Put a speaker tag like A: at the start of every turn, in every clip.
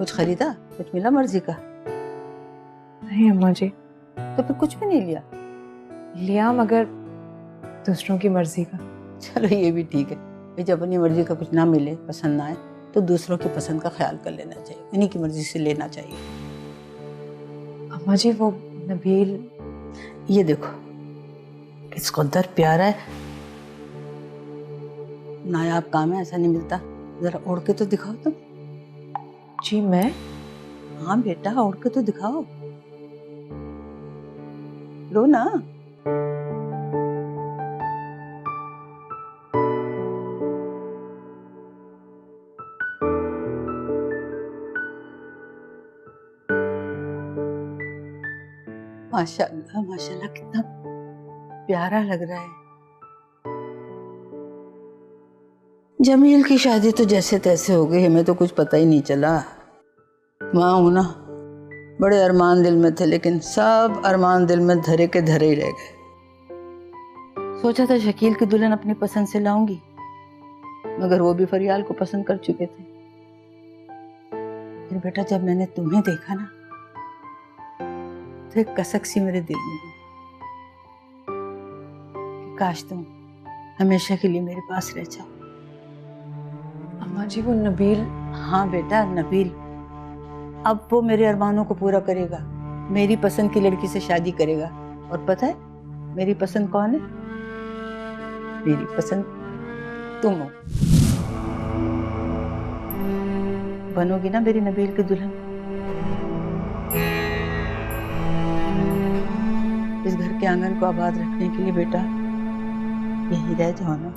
A: कुछ खरीदा? कुछ मिला मर्जी का?
B: नहीं अम्मा जी।
A: तो फिर कुछ भी नहीं लिया?
B: लिया मगर दूसरों की मर्जी का।
A: चलो ये भी ठीक है भाई, जब अपनी मर्जी का कुछ ना मिले, पसंद ना आए, तो दूसरों की पसंद का ख्याल कर लेना चाहिए, उन्हीं की मर्जी से लेना चाहिए।
B: अम्मा जी वो नबील,
A: ये देखो किस कदर प्यारा है, नायाब काम है, ऐसा नहीं मिलता। जरा ओढ़ के तो दिखाओ तुम।
B: जी मैं?
A: हाँ बेटा, ओढ़ के तो दिखाओ, लो ना। माशाल्लाह माशाल्लाह, कितना प्यारा लग रहा है। जमील की शादी तो जैसे तैसे हो गई, हमें तो कुछ पता ही नहीं चला। माँ हूं ना, बड़े अरमान दिल में थे, लेकिन सब अरमान दिल में धरे के धरे ही रह गए। सोचा था शकील की दुल्हन अपनी पसंद से लाऊंगी, मगर वो भी फरियाल को पसंद कर चुके थे। फिर बेटा जब मैंने तुम्हें देखा ना, तो एक कसक सी मेरे दिल में हुई कि काश तुम हमेशा के लिए मेरे पास रह जाओ।
B: अम्मा जी वो नबील?
A: हाँ बेटा, नबील अब वो मेरे अरमानों को पूरा करेगा, मेरी पसंद की लड़की से शादी करेगा। और पता है मेरी पसंद कौन है? मेरी पसंद तुम हो। बनोगी ना मेरी नबील की दुल्हन? इस घर के आंगन को आबाद रखने के लिए बेटा यहीं रह जाओ ना।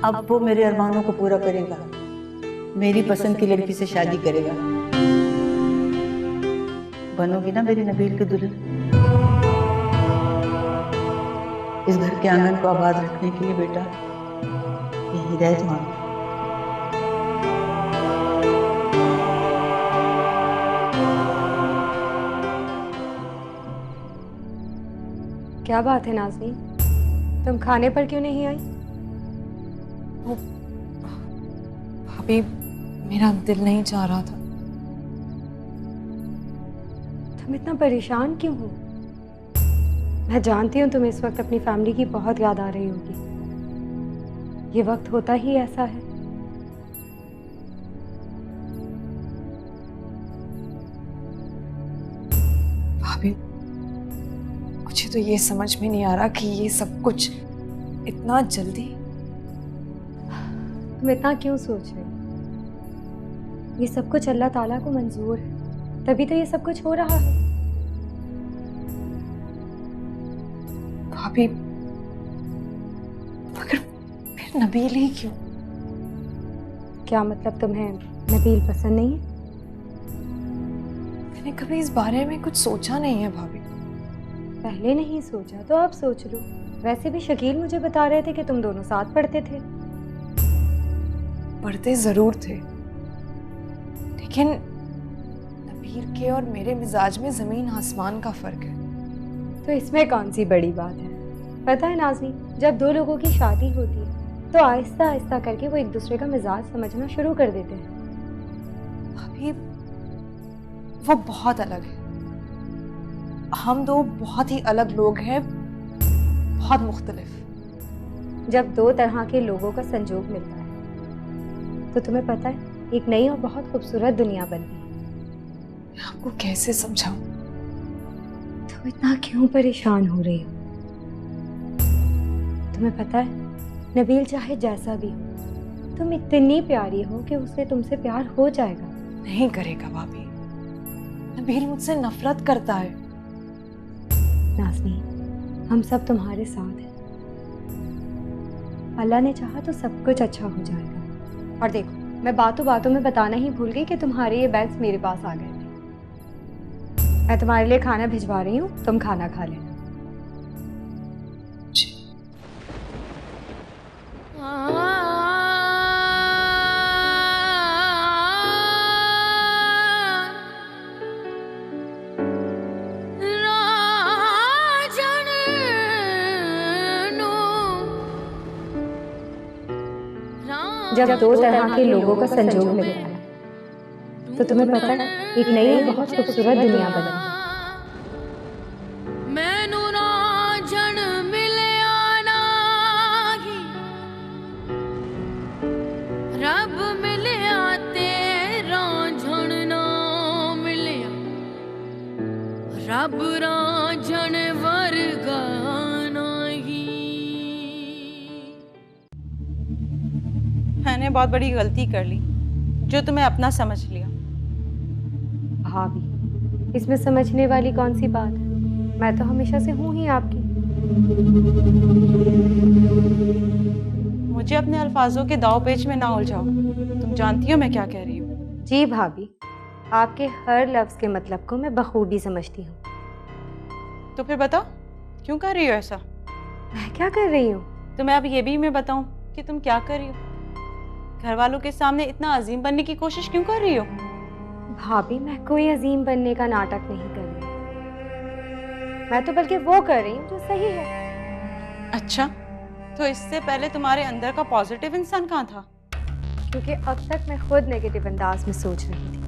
A: अब वो मेरे अरमानों को पूरा करेगा, मेरी पसंद की लड़की से शादी करेगा। बनोगी ना मेरी नबील की दुल्हन? इस घर के आंगन को आबाद रखने के लिए बेटा यहीं रह जाओ।
C: क्या बात है नाज़नीन, तुम खाने पर क्यों नहीं आई?
B: भाभी मेरा दिल नहीं चाह रहा था।
C: तुम इतना परेशान क्यों हो? मैं जानती हूँ तुम्हें इस वक्त अपनी फैमिली की बहुत याद आ रही होगी। ये वक्त होता ही ऐसा है।
B: भाभी मुझे तो ये समझ में नहीं आ रहा कि ये सब कुछ इतना जल्दी।
C: तुम इतना क्यों सोच रहे हो? ये सब कुछ अल्लाह ताला को मंजूर है, तभी तो ये सब कुछ हो रहा है।
B: भाभी मगर फिर नबील ही क्यों?
C: क्या मतलब तुम्हें नबील पसंद नहीं है?
B: मैंने कभी इस बारे में कुछ सोचा नहीं है भाभी।
C: पहले नहीं सोचा तो अब सोच लो। वैसे भी शकील मुझे बता रहे थे कि तुम दोनों साथ पढ़ते थे।
B: पढ़ते जरूर थे, लेकिन नबील के और मेरे मिजाज में जमीन आसमान का फर्क है।
C: तो इसमें कौन सी बड़ी बात है? पता है नाज़नीन, जब दो लोगों की शादी होती है तो आहिस्ता आहिस्ता करके वो एक दूसरे का मिजाज समझना शुरू कर देते हैं।
B: भाभी वो बहुत अलग है, हम दो बहुत ही अलग लोग हैं, बहुत मुख्तलिफ।
C: जब दो तरह के लोगों का संजोग मिलता है तो तुम्हें पता है एक नई और बहुत खूबसूरत दुनिया बनती है।
B: मैं आपको कैसे समझाऊं?
C: तुम इतना क्यों परेशान हो रही हो? तुम्हें पता है नबील चाहे जैसा भी हो, तुम इतनी प्यारी हो कि उसे तुमसे प्यार हो जाएगा।
B: नहीं करेगा भाभी, नबील मुझसे नफरत करता है।
C: नाज़नीन, हम सब तुम्हारे साथ हैं। अल्लाह ने चाहा तो सब कुछ अच्छा हो जाएगा। और देखो, मैं बातों बातों में बताना ही भूल गई कि तुम्हारे ये बैग्स मेरे पास आ गए थे। मैं तुम्हारे लिए खाना भिजवा रही हूँ, तुम खाना खा लेना।
B: हाँ
C: जब दो तरह के लोगों का संजोग मिलता है तो तुम्हें पता है एक नई बहुत खूबसूरत दुनिया बनती है।
D: मैनू ना जन मिलिया नागी, रब मिलिया तेरा जन ना मिलिया, रब रांझण वर्गा नहीं।
E: मैंने बहुत बड़ी गलती कर ली जो तुम्हें अपना समझ लिया।
C: भाभी, इसमें समझने वाली कौन सी बात है? मैं तो हमेशा से हूँ ही आपकी।
E: मुझे अपने अल्फाजों के दाव पेच में ना उलझाओ। तुम जानती हो मैं क्या कह रही हूँ।
C: जी भाभी, आपके हर लफ्ज़ के मतलब को मैं बखूबी समझती हूँ।
E: तो फिर बताओ क्यों कर रही हो ऐसा?
C: मैं क्या कर रही हूँ?
E: तो मैं अब ये भी मैं बताऊं कि तुम क्या कर रही हो? घर वालों के सामने इतना अजीम बनने की कोशिश क्यों कर रही हो?
C: भाभी, मैं कोई अजीम बनने का नाटक नहीं कर रही, मैं तो बल्कि वो कर रही हूँ जो सही है।
E: अच्छा, तो इससे पहले तुम्हारे अंदर का पॉजिटिव इंसान कहाँ था?
C: क्योंकि अब तक मैं खुद नेगेटिव अंदाज में सोच रही थी।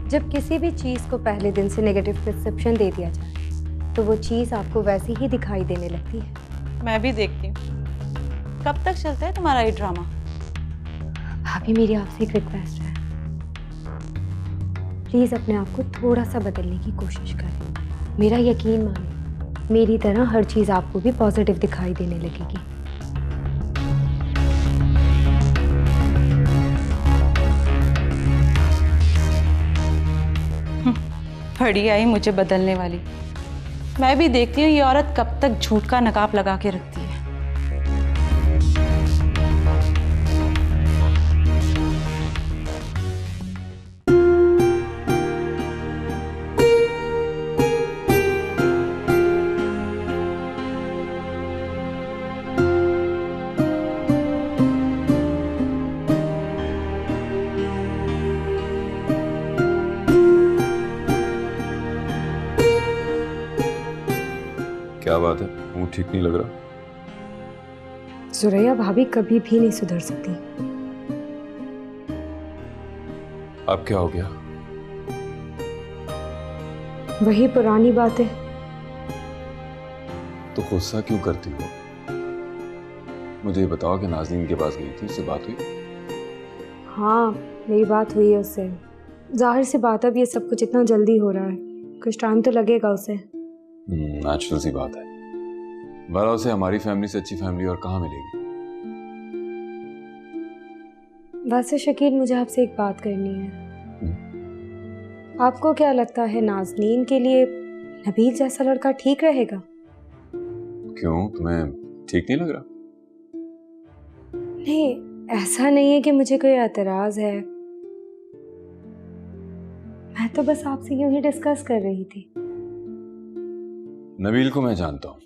C: जब किसी भी चीज़ को पहले दिन से नेगेटिव परसेप्शन दे दिया जाए तो वो चीज़ आपको वैसी ही दिखाई देने लगती है।
E: मैं भी देखती हूँ। कब तक चलता है तुम्हारा ये ड्रामा?
C: भाभी, मेरी आपसे एक रिक्वेस्ट है, प्लीज़ अपने आप को थोड़ा सा बदलने की कोशिश करें। मेरा यकीन मानिए, मेरी तरह हर चीज़ आपको भी पॉजिटिव दिखाई देने लगेगी।
E: फड़ी आई मुझे बदलने वाली। मैं भी देखती हूँ ये औरत कब तक झूठ का नकाब लगा के रखती है।
F: क्या बात है, मुंह ठीक नहीं लग रहा?
C: सुरैया भाभी कभी भी नहीं सुधर सकती।
F: अब क्या हो गया?
C: वही पुरानी बातें।
F: तो गुस्सा क्यों करती हो? मुझे ये बताओ कि नाज़नीन के पास गई थी, उससे बात हुई?
C: हाँ, मेरी बात हुई है उससे। जाहिर सी बात है, अब ये सब कुछ इतना जल्दी हो रहा है, कुछ टाइम तो लगेगा उसे।
F: नेचुरल सी बात है। बहरहाल उसे हमारी फैमिली से अच्छी फैमिली और कहाँ मिलेगी?
C: वैसे शकील, मुझे आपसे एक बात करनी है। आपको क्या लगता है, नाज़नीन के लिए नबील जैसा लड़का ठीक रहेगा?
F: क्यों, तुम्हें ठीक नहीं लग रहा?
C: नहीं, ऐसा नहीं है कि मुझे कोई एतराज है, मैं तो बस आपसे यूं ही डिस्कस कर रही थी।
F: नबील को मैं जानता हूँ,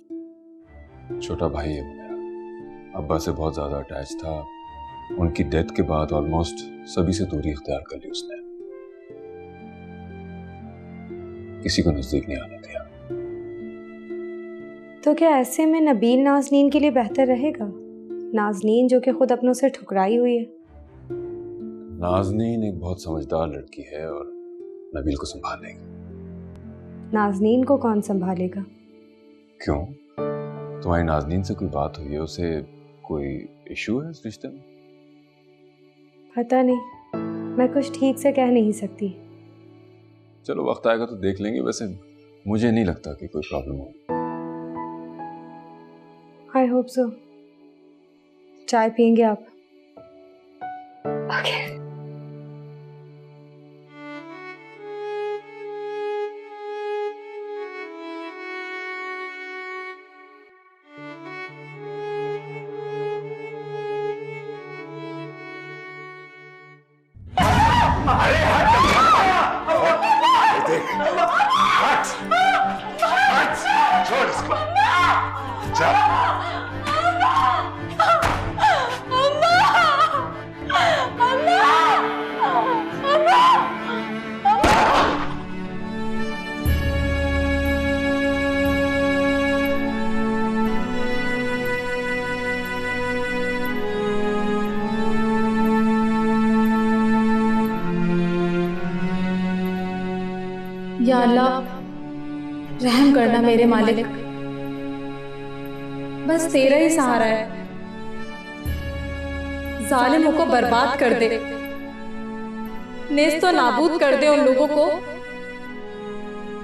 F: छोटा भाई है वो मेरा। अब्बा से बहुत ज्यादा अटैच था। उनकी डेथ के बाद ऑलमोस्ट सभी से दूरी इख्तियार कर ली उसने। किसी को नजदीक नहीं आने दिया।
C: तो क्या ऐसे में नबील नाज़नीन के लिए बेहतर रहेगा? नाज़नीन जो कि खुद अपनों से ठुकराई हुई है।
F: नाज़नीन एक बहुत समझदार लड़की है और नबील को संभाल लेगी।
C: नाज़नीन को कौन संभालेगा?
F: क्यों, तुम्हारी नाज़नीन से कोई बात हुई है? उसे कोई इशू है इस रिश्ते में?
C: पता नहीं, मैं कुछ ठीक से कह नहीं सकती।
F: चलो वक्त आएगा तो देख लेंगे। वैसे मुझे नहीं लगता कि कोई प्रॉब्लम हो।
C: I hope so. चाय पियेंगे आप? ओके।
G: या अल्लाह रहम करना मेरे मालिक, बस तेरा ही सहारा है। जालिमों को बर्बाद कर दे, नेस्तो नाबूद कर दे उन लोगों को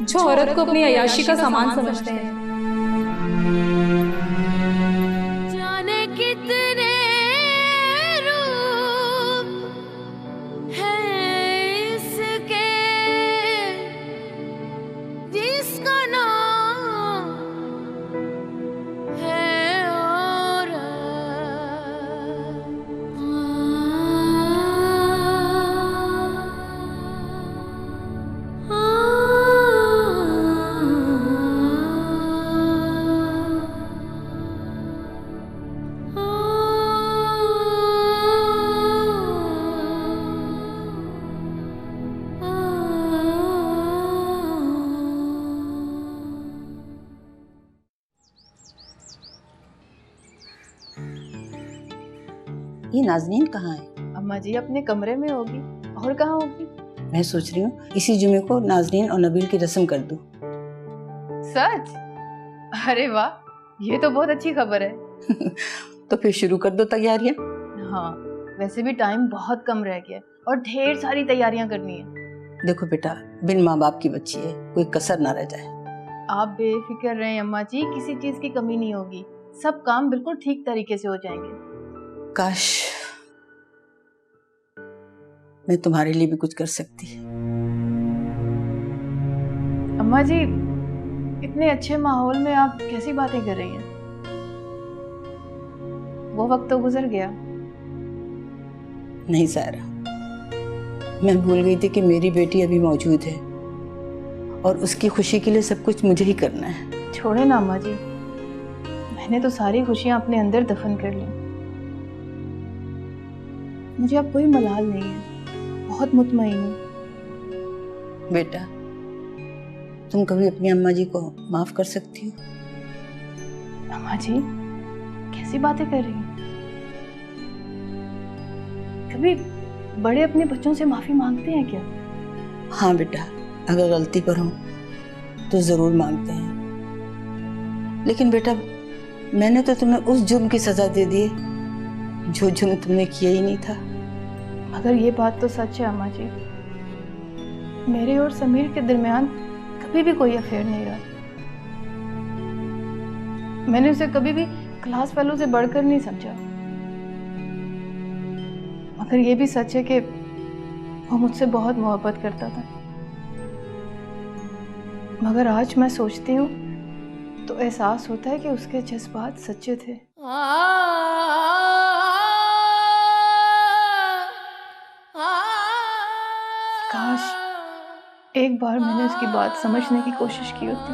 G: जो औरत को अपनी अय्याशी का सामान समझते हैं।
D: जाने कितने रूप हैं इसके, जिसका नाम है
A: ये नाज़नीन कहाँ है?
B: अम्मा जी अपने कमरे में होगी, और कहाँ होगी?
A: मैं सोच रही हूँ इसी जुमे को नाज़नीन और नबील की रस्म कर दूँ।
B: सच? अरे वाह, ये तो बहुत अच्छी खबर है।
A: तो फिर शुरू कर दो तैयारियां।
B: हाँ, वैसे भी टाइम बहुत कम रह गया है और ढेर सारी तैयारियां करनी है।
A: देखो बेटा, बिन माँ बाप की बच्ची है, कोई कसर ना रह जाए।
B: आप बेफिक्र रहें अम्मा जी, किसी चीज की कमी नहीं होगी, सब काम बिल्कुल ठीक तरीके से हो जाएंगे।
A: काश मैं तुम्हारे लिए भी कुछ कर सकती।
B: अम्मा जी, इतने अच्छे माहौल में आप कैसी बातें कर रही हैं? वो वक्त तो गुजर गया।
A: नहीं सारा, मैं भूल गई थी कि मेरी बेटी अभी मौजूद है और उसकी खुशी के लिए सब कुछ मुझे ही करना है।
B: छोड़े ना अम्मा जी, मैंने तो सारी खुशियां अपने अंदर दफन कर ली। मुझे अब कोई मलाल नहीं है, बहुत मुतमईन हूँ।
A: बेटा, तुम कभी अपनी अम्मा जी को माफ कर सकती हो?
B: अम्मा जी कैसी बातें कर रही हैं? कभी बड़े अपने बच्चों से माफी मांगते हैं क्या?
A: हाँ बेटा, अगर गलती पर हो तो जरूर मांगते हैं, लेकिन बेटा मैंने तो तुम्हें उस जुर्म की सजा दे दी जो जुर्म तुमने किया ही नहीं था।
B: मगर ये बात तो सच है अम्मा जी, मेरे और समीर के दरमियान कभी भी कोई अफेयर नहीं रहा। मैंने उसे कभी भी क्लास फेलो से बढ़कर नहीं समझा। मगर ये भी सच है कि वो मुझसे बहुत मोहब्बत करता था। मगर आज मैं सोचती हूँ तो एहसास होता है कि उसके जज्बात सच्चे थे। काश एक बार मैंने उसकी बात समझने की कोशिश की होती।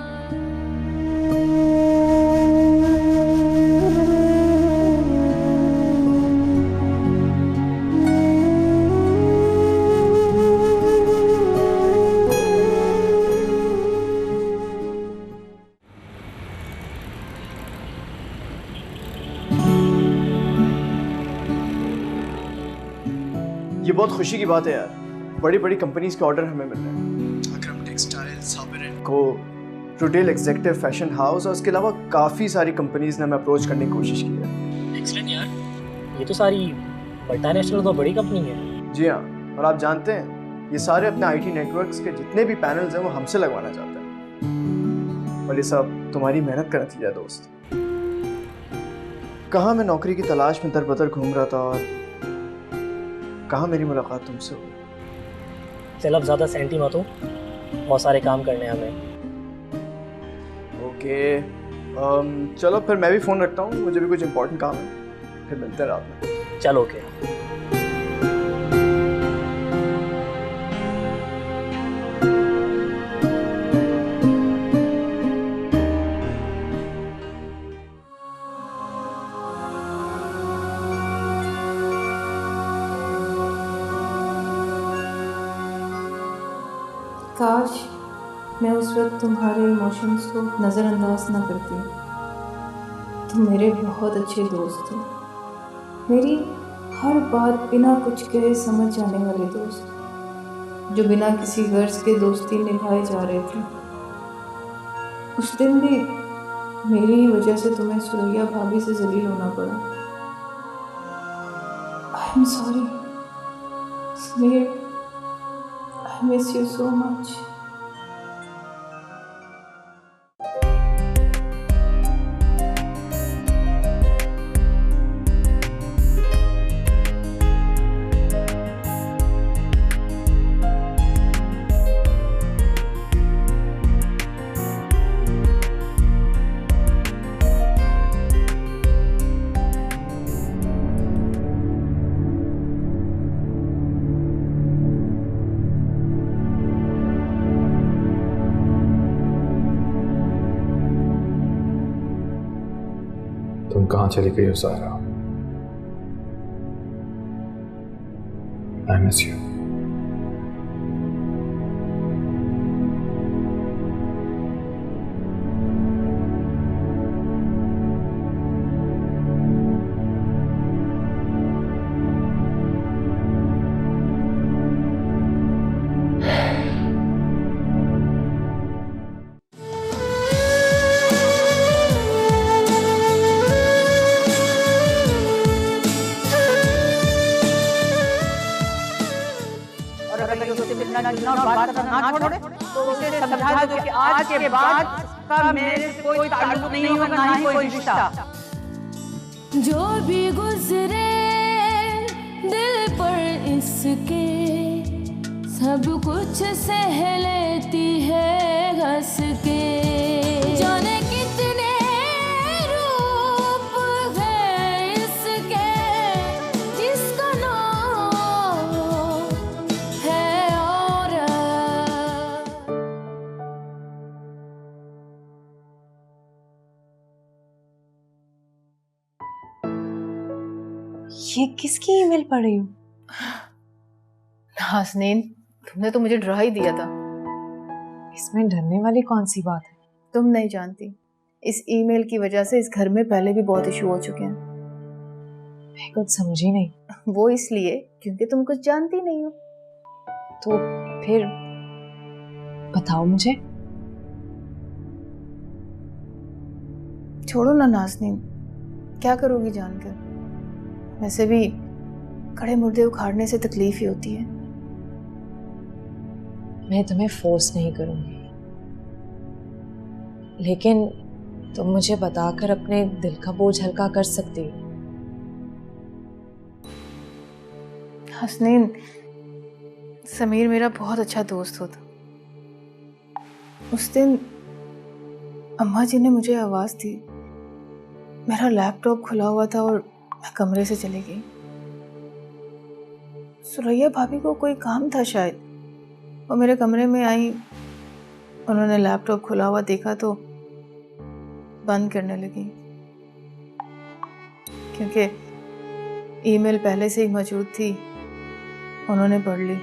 H: ये बहुत खुशी की बात है यार, बड़ी बड़ी कंपनीज के ऑर्डर हमें मिल रहे हैं। अकरम टेक्सटाइल, साबिर एंड को, रिटेल एग्जीक्यूटिव, फैशन हाउस और इसके अलावा काफ़ी सारी कंपनीज ने हमें अप्रोच करने की कोशिश की है।
I: एक्सीलेंट यार, ये तो सारी मल्टीनेशनल तो बड़ी कंपनी है।
H: जी हाँ, और आप जानते हैं ये सारे अपने आईटी नेटवर्क्स के जितने भी पैनल्स हैं वो हमसे लगवाना चाहते हैं। और ये सब तुम्हारी मेहनत का नतीजा है दोस्त। कहाँ मैं नौकरी की तलाश में दर-बदर घूम रहा था और कहाँ मेरी मुलाकात तुमसे हुई।
I: चल अब ज़्यादा सेंटी मत हो, बहुत सारे काम करने हैं हमें।
H: ओके, चलो फिर मैं भी फ़ोन रखता हूँ, मुझे भी कुछ इंपॉर्टेंट काम है, फिर मिलते हैं रात में।
I: चल ओके।
G: काश मैं उस वक्त तुम्हारे इमोशंस को नज़रअंदाज ना करती। तुम मेरे बहुत अच्छे दोस्त थे, मेरी हर बात बिना कुछ कहे समझ जाने वाले दोस्त। जो बिना किसी गर्ज के दोस्ती निभाए जा रहे थे। उस दिन भी मेरी ही वजह से तुम्हें सुरैया भाभी से जलील होना पड़ा। I am sorry Sameer, I miss you so much.
J: तुम कहाँ चली गई हो सारा? I miss you.
A: बात करना ना छोड़े तो उसे समझा दो कि आज के बाद का मेरे से कोई ताल्लुक नहीं होगा, ना ही कोई रिश्ता।
D: जो भी गुजरे दिल पर इसके, सब कुछ सह लेती है हंस के। जाने कितने रूप है इसके, जिसका नाम है औरत।
B: ये किसकी ईमेल पढ़ रही हूँ?
G: नाज़नीन, तुमने तो मुझे डरा ही दिया था।
B: इसमें डरने वाली कौन सी बात है?
G: तुम नहीं जानती, इस ईमेल की वजह से इस घर में पहले भी बहुत इशू हो चुके हैं।
B: मैं कुछ समझी नहीं।
G: वो इसलिए क्योंकि तुम कुछ जानती नहीं हो।
B: तो फिर बताओ मुझे।
G: छोड़ो ना नाज़नीन, क्या करोगी जानकर? वैसे भी खड़े मुर्दे उखाड़ने से तकलीफ ही होती है।
B: मैं तुम्हें फोर्स नहीं करूंगी, लेकिन तुम मुझे बताकर अपने दिल का बोझ हल्का कर सकती हो।
G: हसनीन, समीर मेरा बहुत अच्छा दोस्त होता। उस दिन अम्मा जी ने मुझे आवाज़ दी, मेरा लैपटॉप खुला हुआ था और मैं कमरे से चली गई। सुरैया भाभी को कोई काम था शायद, वो मेरे कमरे में आई। उन्होंने लैपटॉप खुला हुआ देखा तो बंद करने लगी, क्योंकि ईमेल पहले से ही मौजूद थी। उन्होंने पढ़ ली।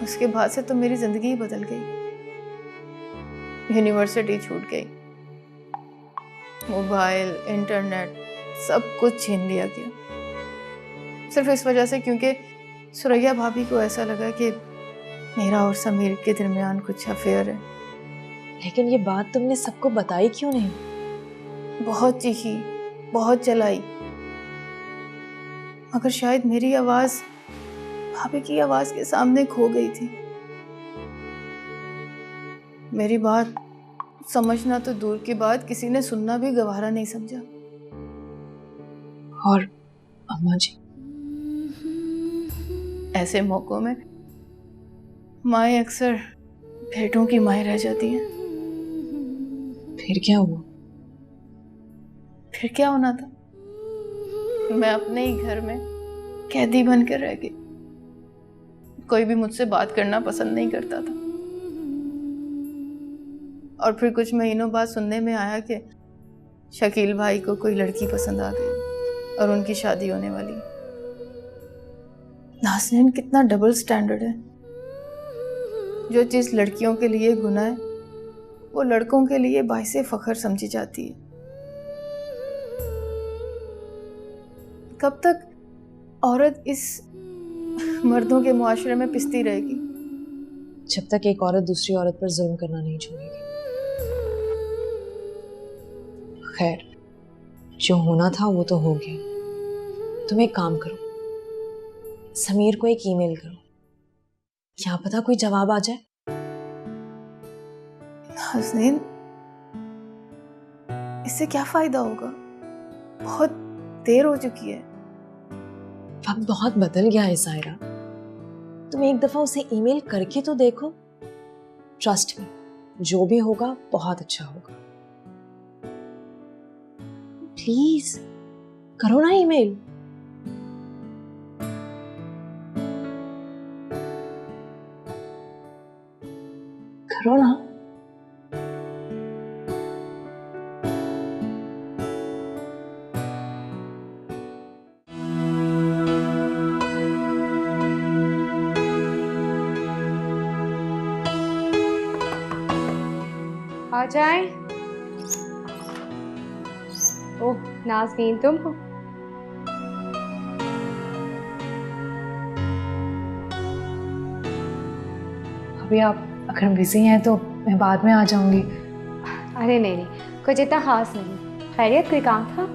G: उसके बाद से तो मेरी ज़िंदगी ही बदल गई। यूनिवर्सिटी छूट गई, मोबाइल, इंटरनेट सब कुछ छीन लिया गया, सिर्फ इस वजह से क्योंकि सुरैया भाभी को ऐसा लगा कि मेरा और समीर के दरमियान कुछ अफेयर है।
B: लेकिन ये बात तुमने सबको बताई क्यों नहीं?
G: बहुत चीखी, बहुत चलाई, मगर शायद मेरी आवाज़ भाभी की आवाज़ के सामने खो गई थी। मेरी बात समझना तो दूर की बात, किसी ने सुनना भी गवारा नहीं समझा।
B: और अम्मा जी?
G: ऐसे मौकों में माएँ अक्सर बेटों की माएँ रह जाती हैं।
B: फिर क्या हुआ?
G: फिर क्या होना था? मैं अपने ही घर में कैदी बनकर रह गई। कोई भी मुझसे बात करना पसंद नहीं करता था। और फिर कुछ महीनों बाद सुनने में आया कि शकील भाई को कोई लड़की पसंद आ गई और उनकी शादी होने वाली। नाज़नीन, कितना डबल स्टैंडर्ड है। जो चीज़ लड़कियों के लिए गुनाह है, वो लड़कों के लिए बाइसे फख्र समझी जाती है। कब तक औरत इस मर्दों के मुआशरे में पिसती रहेगी।
B: जब तक एक औरत दूसरी औरत पर जुल्म करना नहीं छोड़ेगी। खैर, जो होना था वो तो हो गया। तुम एक काम करो, समीर को एक ईमेल करो, क्या पता कोई जवाब आ जाए।
G: नाज़नीन, इससे क्या फायदा होगा? बहुत देर हो चुकी है।
B: वक्त बहुत बदल गया है सायरा, तुम एक दफा उसे ईमेल करके तो देखो। ट्रस्ट में, जो भी होगा बहुत अच्छा होगा। प्लीज करो ना ईमेल। करो ना।
C: आ जाए। ओह नाज़नीन, तुम हो?
B: अभी आप अगर बिजी हैं तो मैं बाद में आ जाऊंगी।
C: अरे नहीं, कुछ इतना खास नहीं। खैरियत, कोई काम था?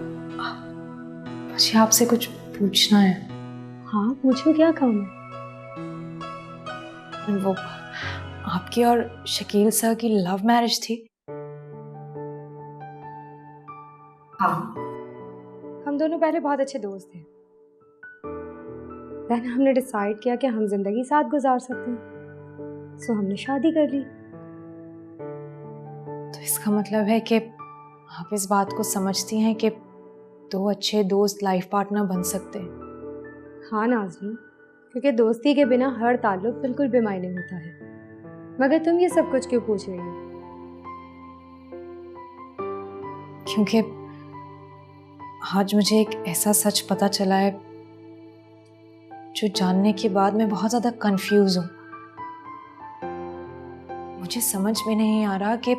B: मुझे आपसे कुछ पूछना है।
C: हाँ पूछो, क्या काम है?
B: वो आपकी और शकील सर की लव मैरिज थी।
C: हाँ, हम दोनों पहले बहुत अच्छे दोस्त थे। देन हमने डिसाइड किया कि हम जिंदगी साथ गुजार सकते हैं, सो हमने शादी कर ली।
B: तो इसका मतलब है कि आप इस बात को समझती हैं कि दो अच्छे दोस्त लाइफ पार्टनर बन सकते हैं।
C: हाँ नाज़नीन, क्योंकि दोस्ती के बिना हर ताल्लुक बिल्कुल बेमायने होता है। मगर तुम ये सब कुछ क्यों पूछ रही हो?
B: क्योंकि आज मुझे एक ऐसा सच पता चला है जो जानने के बाद मैं बहुत ज्यादा कंफ्यूज हूं। मुझे समझ में नहीं आ रहा कि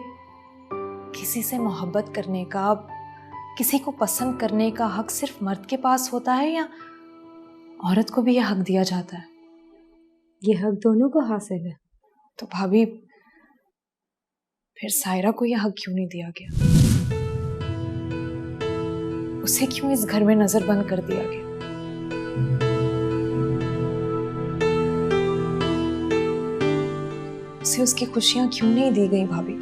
B: किसी से मोहब्बत करने का, किसी को पसंद करने का हक सिर्फ मर्द के पास होता है या औरत को भी यह हक दिया जाता है।
C: ये हक दोनों को हासिल है।
B: तो भाभी, फिर सायरा को यह हक क्यों नहीं दिया गया? उसे क्यों इस घर में नजर बंद कर दिया गया? उसे उसकी खुशियां क्यों नहीं दी गई भाभी?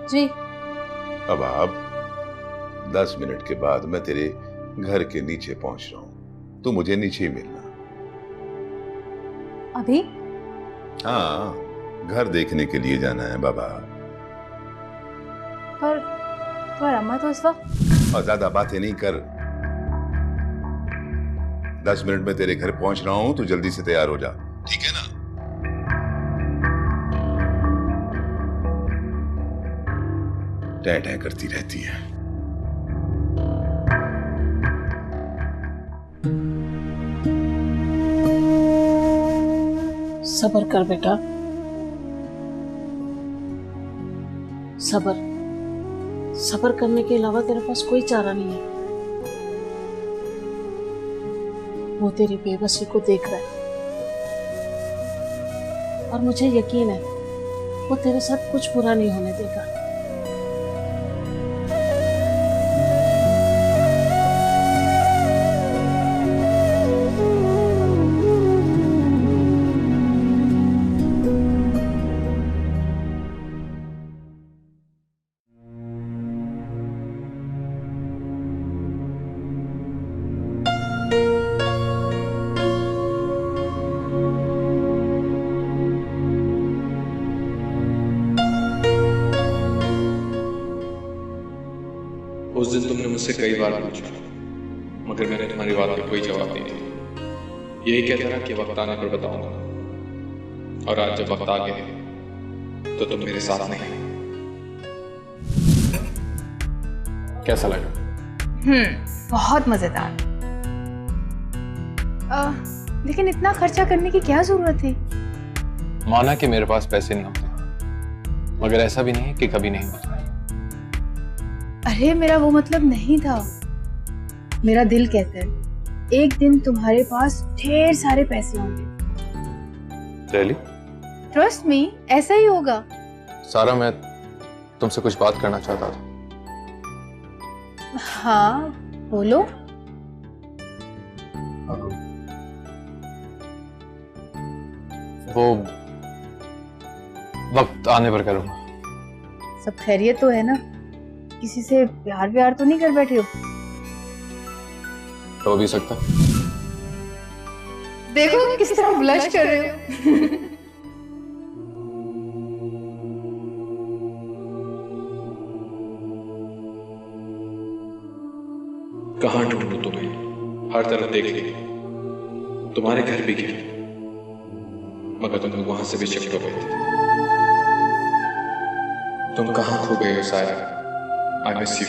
B: जी
K: अब आप 10 मिनट के बाद मैं तेरे घर के नीचे पहुंच रहा हूं, तो मुझे नीचे ही मिलना।
B: अभी?
K: हाँ, घर देखने के लिए जाना है बाबा।
B: पर अम्मा तो इस वक्त।
K: और ज्यादा बातें नहीं कर। 10 मिनट में तेरे घर पहुंच रहा हूं, तो जल्दी से तैयार हो जा, ठीक है ना? टै टै करती रहती है।
L: सब्र कर बेटा, सब्र। सब्र करने के अलावा तेरे पास कोई चारा नहीं है। वो तेरी बेबसी को देख रहा है और मुझे यकीन है वो तेरे साथ कुछ बुरा नहीं होने देगा।
J: उस दिन तुमने मुझसे कई बार पूछा, मगर मैंने तुम्हारी बात का कोई जवाब नहीं दिया। यही कहता रहा कि वक्त आने पर बताऊंगा, और आज जब वक्त आ गया तो तुम मेरे साथ नहीं। कैसा लगा?
G: बहुत मजेदार। लेकिन इतना खर्चा करने की क्या जरूरत थी?
J: माना कि मेरे पास पैसे नहीं होते, मगर ऐसा भी नहीं कि कभी नहीं होता।
G: अरे मेरा वो मतलब नहीं था। मेरा दिल कहता है एक दिन तुम्हारे पास ढेर सारे पैसे होंगे।
J: रियली?
G: ट्रस्ट मी, ऐसा ही होगा।
J: सारा, मैं तुमसे कुछ बात करना चाहता था।
G: हाँ बोलो।
J: वो वक्त आने पर करूंगा।
G: सब खैरियत तो है ना? किसी से प्यार तो नहीं कर बैठे हो?
J: तो भी सकता।
G: देखो किस तरह ब्लश कर रहे हो।
J: कहाँ ढूंढूं तुम्हें? हर तरफ देख ली, तुम्हारे घर भी गए, मगर तुम लोग वहां से भी शिफ्ट हो गए थे। तुम कहाँ खो गए हो सायरा? I miss you.